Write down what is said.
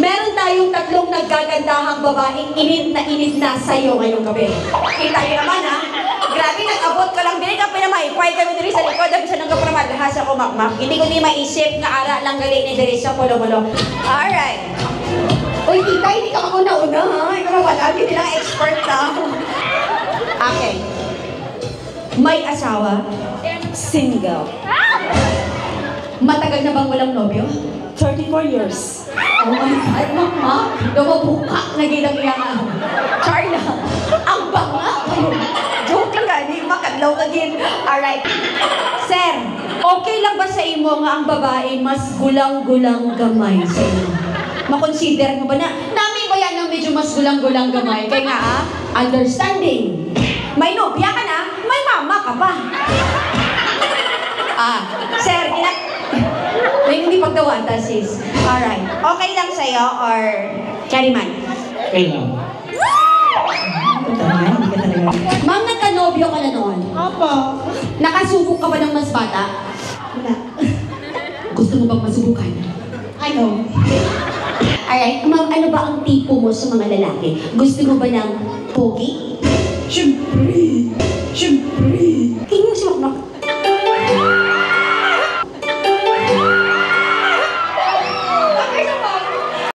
Meron tayong tatlong naggagandahang babaeng init na sa'yo ngayong gabi. Kita niyo naman ha? Grabe, nag-abot ka lang. Bili ka pinamay-pay kami diri sa likod. Dami siya nang kapramadahas ako makmak. Hindi ko di maisip nga ara lang gali ni diri sa pulo-pulo. Alright. Uy, tita, hindi ka mauna-una ha? Ikaw wala, hindi lang expert na. Okay. May asawa? Single. Matagal na bang walang nobyo? 34 years. Oh my God, mama. Lumabuka na gilang iyan. Char na. Ang banga. Joke lang gani. Makadlaw ka din. Alright. Sir, okay lang ba sa imo nga ang babae mas gulang-gulang gamay sa iyo? Makonsider mo ba na namin ba yan ng medyo mas gulang-gulang gamay? Kaya nga understanding. May nobya ka na, may mama ka pa. Sir, may hindi pagdawata, sis. Alright. Okay lang sa'yo or Chariman? Okay lang. Ma'am, nagka-nobyo ka na noon? Apa? Nakasubok ka ba ng mas bata? Wala. Gusto mo bang masubukan? Ano? Alright. Ma'am, ano ba ang tipo mo sa mga lalaki? Gusto mo ba ng pogi? Siyempre. Siyempre.